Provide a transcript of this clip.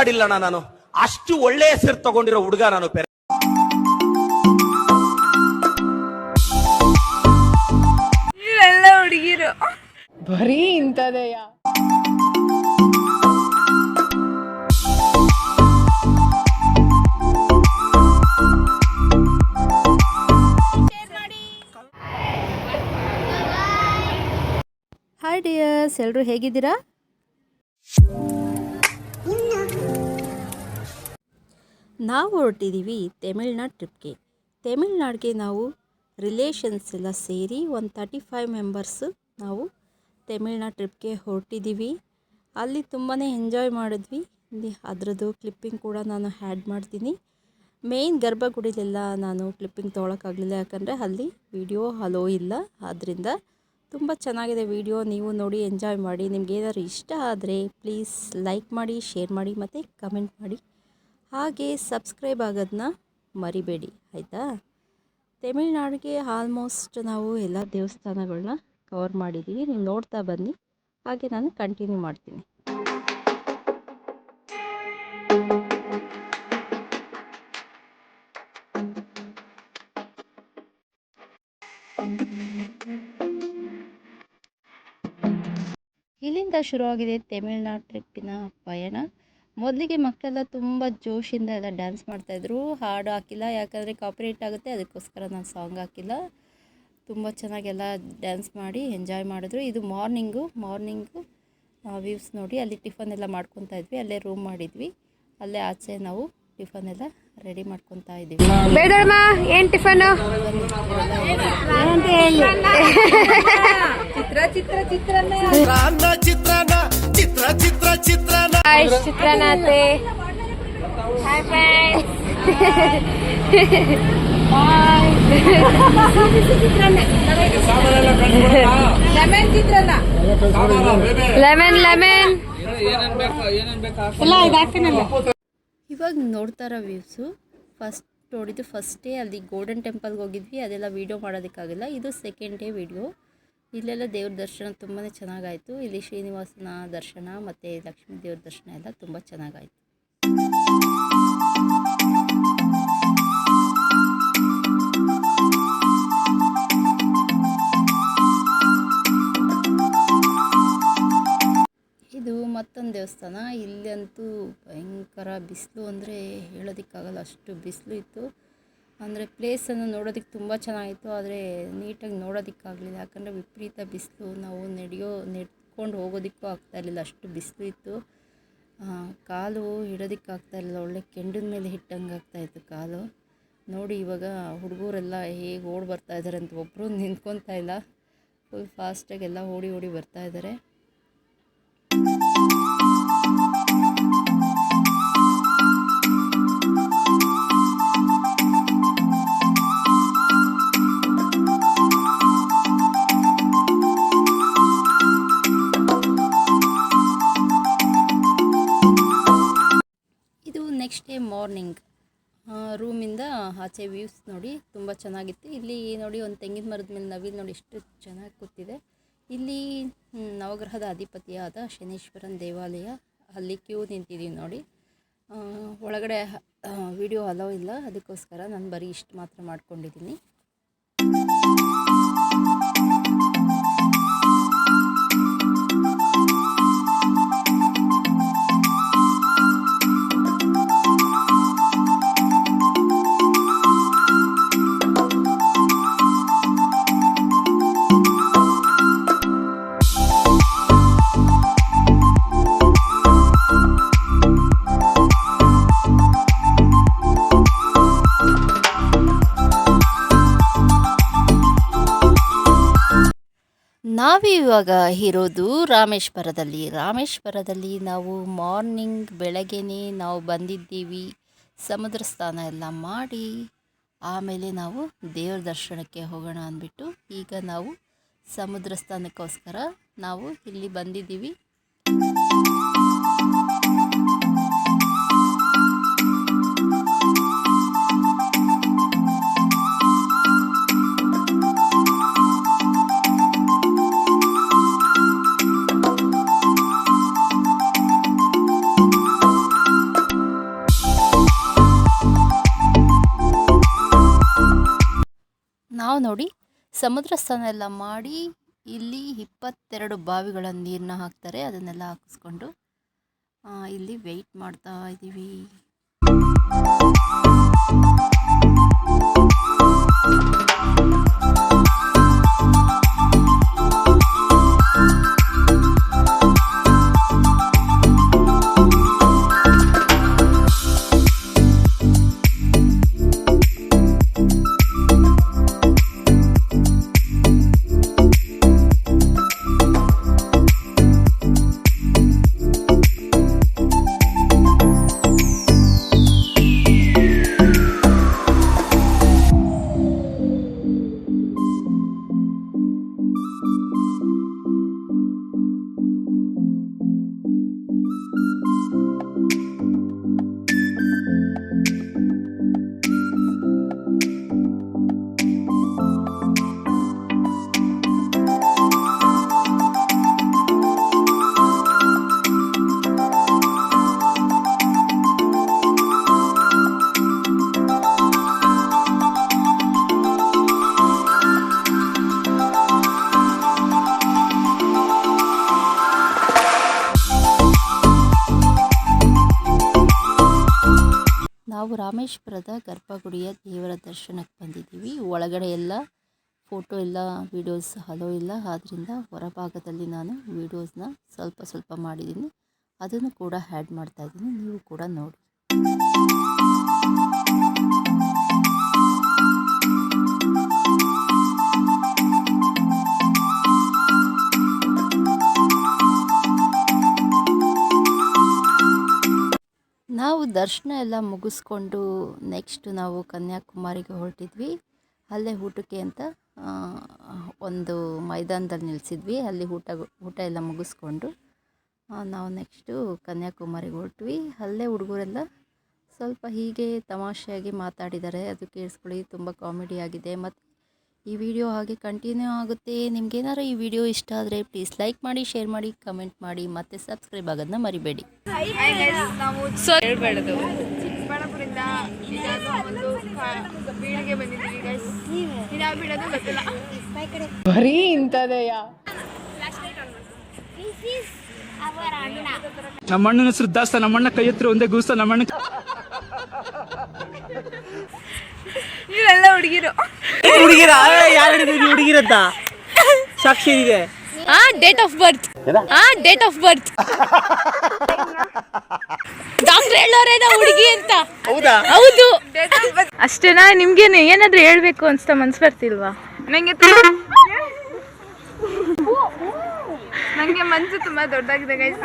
ಪರದಾಡಿಲ್ಲಣ್ಣ. ನಾನು ಅಷ್ಟು ಒಳ್ಳೆ ಹೆಸರು ತಗೊಂಡಿರೋ ಹುಡುಗ ನಾನು. ಎಲ್ಲ ಹುಡುಗಿರು ಬರೀ ಇಂಥದೆಯ. ಹಾಯ್ ಡಿಯರ್ಸ್, ಎಲ್ಲರೂ ಹೇಗಿದ್ದೀರಾ? ನಾವು ಹೊರಟಿದ್ದೀವಿ ತಮಿಳ್ನಾಡು ಟ್ರಿಪ್ಗೆ. ತಮಿಳ್ನಾಡಿಗೆ ನಾವು ರಿಲೇಷನ್ಸ್ ಎಲ್ಲ ಸೇರಿ ಒಂದು 35 ಮೆಂಬರ್ಸು ನಾವು ತಮಿಳ್ನಾಡು ಟ್ರಿಪ್ಗೆ ಹೊರಟಿದ್ದೀವಿ. ಅಲ್ಲಿ ತುಂಬಾ ಎಂಜಾಯ್ ಮಾಡಿದ್ವಿ. ಅದರದ್ದು ಕ್ಲಿಪ್ಪಿಂಗ್ ಕೂಡ ನಾನು ಆ್ಯಡ್ ಮಾಡ್ತೀನಿ. ಮೇಯ್ನ್ ಗರ್ಭಗುಡಿಲೆಲ್ಲ ನಾನು ಕ್ಲಿಪ್ಪಿಂಗ್ ತೊಗೊಳಕ್ಕಾಗಲಿಲ್ಲ, ಯಾಕಂದರೆ ಅಲ್ಲಿ ವಿಡಿಯೋ ಅಲೋ ಇಲ್ಲ. ಆದ್ದರಿಂದ ತುಂಬ ಚೆನ್ನಾಗಿದೆ ವಿಡಿಯೋ, ನೀವು ನೋಡಿ ಎಂಜಾಯ್ ಮಾಡಿ. ನಿಮ್ಗೆ ಏನಾದ್ರು ಇಷ್ಟ ಆದರೆ ಪ್ಲೀಸ್ ಲೈಕ್ ಮಾಡಿ, ಶೇರ್ ಮಾಡಿ ಮತ್ತು ಕಮೆಂಟ್ ಮಾಡಿ. ಹಾಗೆ ಸಬ್ಸ್ಕ್ರೈಬ್ ಆಗೋದನ್ನ ಮರಿಬೇಡಿ, ಆಯಿತಾ? ತಮಿಳ್ನಾಡಿಗೆ ಆಲ್ಮೋಸ್ಟ್ ನಾವು ಎಲ್ಲ ದೇವಸ್ಥಾನಗಳನ್ನ ಕವರ್ ಮಾಡಿದ್ದೀವಿ. ನೀವು ನೋಡ್ತಾ ಬನ್ನಿ, ಹಾಗೆ ನಾನು ಕಂಟಿನ್ಯೂ ಮಾಡ್ತೀನಿ. ಇಲ್ಲಿಂದ ಶುರುವಾಗಿದೆ ತಮಿಳ್ನಾಡು ಟ್ರಿಪ್ಪಿನ ಪಯಣ. ಮೊದಲಿಗೆ ಮಕ್ಕಳೆಲ್ಲ ತುಂಬ ಜೋಶಿಂದ ಎಲ್ಲ ಡ್ಯಾನ್ಸ್ ಮಾಡ್ತಾಯಿದ್ರು. ಹಾಡು ಹಾಕಿಲ್ಲ, ಯಾಕಂದರೆ ಕಾಪಿರೈಟ್ ಆಗುತ್ತೆ, ಅದಕ್ಕೋಸ್ಕರ ನಾನು ಸಾಂಗ್ ಹಾಕಿಲ್ಲ. ತುಂಬ ಚೆನ್ನಾಗೆಲ್ಲ ಡ್ಯಾನ್ಸ್ ಮಾಡಿ ಎಂಜಾಯ್ ಮಾಡಿದ್ರು. ಇದು ಮಾರ್ನಿಂಗು ವ್ಯೂಸ್ ನೋಡಿ. ಅಲ್ಲಿ ಟಿಫನ್ ಎಲ್ಲ ಮಾಡ್ಕೊತಾ ಇದ್ವಿ, ಅಲ್ಲೇ ರೂಮ್ ಮಾಡಿದ್ವಿ. ಅಲ್ಲೇ ಆಚೆ ನಾವು ಟಿಫನ್ ಎಲ್ಲ ರೆಡಿ ಮಾಡ್ಕೊತಾ ಇದ್ದೀವಿ. ಬೇಡಮ್ಮ, ಏನು ಟಿಫನ್? ಚಿತ್ರಾನ್ನ. ಲೆಮನ್ ಇವಾಗ ನೋಡ್ತಾರ ವ್ಯೂಸು. ಫಸ್ಟ್ ಡೇ ಅಲ್ಲಿ ಗೋಲ್ಡನ್ ಟೆಂಪಲ್ಗೆ ಹೋಗಿದ್ವಿ, ಅದೆಲ್ಲ ವೀಡಿಯೋ ಮಾಡೋದಕ್ಕಾಗಿಲ್ಲ. ಇದು ಸೆಕೆಂಡ್ ಡೇ ವೀಡಿಯೋ. ಇಲ್ಲೆಲ್ಲ ದೇವ್ರ ದರ್ಶನ ತುಂಬಾ ಚೆನ್ನಾಗಾಯಿತು. ಇಲ್ಲಿ ಶ್ರೀನಿವಾಸನ ದರ್ಶನ ಮತ್ತು ಲಕ್ಷ್ಮೀ ದೇವ್ರ ದರ್ಶನ ಎಲ್ಲ ತುಂಬ ಚೆನ್ನಾಗಾಯಿತು. ಇದು ಮತ್ತೊಂದು ದೇವಸ್ಥಾನ. ಇಲ್ಲಂತೂ ಭಯಂಕರ ಬಿಸಿಲು, ಅಂದರೆ ಹೇಳೋದಕ್ಕಾಗಲ್ಲ, ಅಷ್ಟು ಬಿಸಿಲು ಇತ್ತು. ಅಂದರೆ ಪ್ಲೇಸನ್ನು ನೋಡೋದಕ್ಕೆ ತುಂಬ ಚೆನ್ನಾಗಿತ್ತು, ಆದರೆ ನೀಟಾಗಿ ನೋಡೋದಕ್ಕಾಗಲಿಲ್ಲ, ಯಾಕಂದರೆ ವಿಪರೀತ ಬಿಸಿಲು. ನಾವು ನಡ್ಕೊಂಡು ಹೋಗೋದಕ್ಕೂ ಆಗ್ತಾಯಿರಲಿಲ್ಲ, ಅಷ್ಟು ಬಿಸಿಲು ಇತ್ತು. ಕಾಲು ಇಡೋದಕ್ಕಾಗ್ತಾಯಿರಲಿಲ್ಲ, ಒಳ್ಳೆ ಕೆಂಡದ ಮೇಲೆ ಹಿಟ್ಟಂಗೆ ಆಗ್ತಾಯಿತ್ತು ಕಾಲು. ನೋಡಿ ಇವಾಗ ಹುಡುಗರೆಲ್ಲ ಹೇಗೆ ಓಡಿ ಬರ್ತಾಯಿದ್ದಾರೆ ಅಂತ, ಒಬ್ಬರು ನಿಂತ್ಕೊತಾ ಇಲ್ಲ, ಫುಲ್ ಫಾಸ್ಟಾಗೆಲ್ಲ ಓಡಿ ಬರ್ತಾಯಿದ್ದಾರೆ. ನೆಕ್ಸ್ಟ್ ಡೇ ಮಾರ್ನಿಂಗ್ ರೂಮಿಂದ ಆಚೆ ವ್ಯೂಸ್ ನೋಡಿ, ತುಂಬ ಚೆನ್ನಾಗಿತ್ತು. ಇಲ್ಲಿ ನೋಡಿ ಒಂದು ತೆಂಗಿನ ಮರದ ಮೇಲೆ ನವಿಲು ನೋಡಿ ಎಷ್ಟು ಚೆನ್ನಾಗಿ ಕೂತಿದೆ. ಇಲ್ಲಿ ನವಗ್ರಹದ ಅಧಿಪತಿಯಾದ ಶನೀಶ್ವರನ ದೇವಾಲಯ, ಅಲ್ಲಿ ಕ್ಯೂ ನಿಂತಿದ್ದೀವಿ ನೋಡಿ. ಒಳಗಡೆ ವಿಡಿಯೋ ಅಲೋ ಇಲ್ಲ, ಅದಕ್ಕೋಸ್ಕರ ನಾನು ಬರೀ ಇಷ್ಟು ಮಾತ್ರ ಮಾಡ್ಕೊಂಡಿದ್ದೀನಿ. ನಾವಿವಾಗ ಇರೋದು ರಾಮೇಶ್ವರದಲ್ಲಿ ನಾವು ಬೆಳಗ್ಗೆನೇ ನಾವು ಬಂದಿದ್ದೀವಿ. ಸಮುದ್ರ ಸ್ನಾನ ಎಲ್ಲ ಮಾಡಿ ಆಮೇಲೆ ನಾವು ದೇವ್ರ ದರ್ಶನಕ್ಕೆ ಹೋಗೋಣ ಅಂದ್ಬಿಟ್ಟು ಈಗ ನಾವು ಸಮುದ್ರ ಸ್ನಾನಕ್ಕೋಸ್ಕರ ನಾವು ಇಲ್ಲಿ ಬಂದಿದ್ದೀವಿ. ನಾವು ನೋಡಿ ಸಮುದ್ರ ಸ್ನಾನ ಎಲ್ಲ ಮಾಡಿ ಇಲ್ಲಿ 22 ಬಾವಿಗಳ ನೀರನ್ನ ಹಾಕ್ತಾರೆ. ಅದನ್ನೆಲ್ಲ ಹಾಕಿಸ್ಕೊಂಡು ಇಲ್ಲಿ ವೆಯ್ಟ್ ಮಾಡ್ತಾ ಇದ್ದೀವಿ. ನಾವು ರಾಮೇಶ್ವರದ ಗರ್ಭಗುಡಿಯ ದೇವರ ದರ್ಶನಕ್ಕೆ ಬಂದಿದ್ದೀವಿ. ಒಳಗಡೆ ಎಲ್ಲ ಫೋಟೋ ಇಲ್ಲ, ವೀಡಿಯೋಸ್ ಹಲೋ ಇಲ್ಲ. ಆದ್ದರಿಂದ ಹೊರಭಾಗದಲ್ಲಿ ನಾನು ವೀಡಿಯೋಸ್ನ ಸ್ವಲ್ಪ ಮಾಡಿದ್ದೀನಿ. ಅದನ್ನು ಕೂಡ ಆ್ಯಡ್ ಮಾಡ್ತಾಯಿದ್ದೀನಿ, ನೀವು ಕೂಡ ನೋಡಿ. ನಾವು ದರ್ಶನ ಎಲ್ಲ ಮುಗಿಸ್ಕೊಂಡು ನೆಕ್ಸ್ಟ್ ನಾವು ಕನ್ಯಾಕುಮಾರಿಗೆ ಹೊರಟಿದ್ವಿ. ಅಲ್ಲೇ ಊಟಕ್ಕೆ ಅಂತ ಒಂದು ಮೈದಾನದಲ್ಲಿ ನಿಲ್ಲಿಸಿದ್ವಿ. ಅಲ್ಲಿ ಊಟ ಎಲ್ಲ ಮುಗಿಸ್ಕೊಂಡು ನಾವು ನೆಕ್ಸ್ಟು ಕನ್ಯಾಕುಮಾರಿಗೆ ಹೊರಟ್ವಿ. ಅಲ್ಲೇ ಹುಡುಗರೆಲ್ಲ ಸ್ವಲ್ಪ ಹೀಗೆ ತಮಾಷೆಯಾಗಿ ಮಾತಾಡಿದ್ದಾರೆ, ಅದು ಕೇಳಿಸ್ಕೊಳ್ಳಿ. ತುಂಬ ಕಾಮಿಡಿ ಆಗಿದೆ. ಮತ್ತು ಈ ವಿಡಿಯೋ ಹಾಗೆ ಕಂಟಿನ್ಯೂ ಆಗುತ್ತೆ. ನಿಮ್ಗೇನಾರು ಈ ವಿಡಿಯೋ ಇಷ್ಟ ಆದರೆ ಪ್ಲೀಸ್ ಲೈಕ್ ಮಾಡಿ, ಶೇರ್ ಮಾಡಿ, ಕಮೆಂಟ್ ಮಾಡಿ, ಮತ್ತು ಸಬ್ಸ್ಕ್ರೈಬ್ ಆಗೋದನ್ನ ಮರಿಬೇಡಿ. ನಾವು ಹೇಳ್ಬೇಡದು ಚಿಕ್ಕಬಳ್ಳಾಪುರದಿಂದ ಒಂದು ಬೀಳಿಗೆ ಬಂದಿದ್ದೀವಿ ಗೈಸ್. ಯಾವ ಬೀಳೋದು ಗೊತ್ತಿಲ್ಲ. ಬರೀ ಇಂಥದೆಯಾ? ನಮ್ಮ ಅಣ್ಣನ ಹೆಸರು ದಾಸ್ತ. ನಮ್ಮ ಅಣ್ಣ ಕೈ ಹತ್ರ ಒಂದೇ ಗೂಸ್ತ. ನಮ್ಮ ಅಣ್ಣ ಇವೆಲ್ಲ ಹುಡುಗಿರು ಹುಡುಗಿರತ್ತ ಸಾಕ್ಷಿ ಇದೆ. ಡೇಟ್ ಆಫ್ ಬರ್ತ್ ಡಾಕ್ಟರ್ ಹೇಳೋರೇನ ಹುಡುಗಿ ಅಂತ. ಹೌದು ಅಷ್ಟೇನಾ? ನಿಮ್ಗೇನು ಏನಾದ್ರೂ ಹೇಳ್ಬೇಕು ಅನ್ಸ್ತಾ ಮನ್ಸು ಬರ್ತಿಲ್ವಾ? ನಂಗೆ ಮನ್ಸು ತುಂಬಾ ದೊಡ್ಡದಾಗಿದೆ ಗೈಸ್.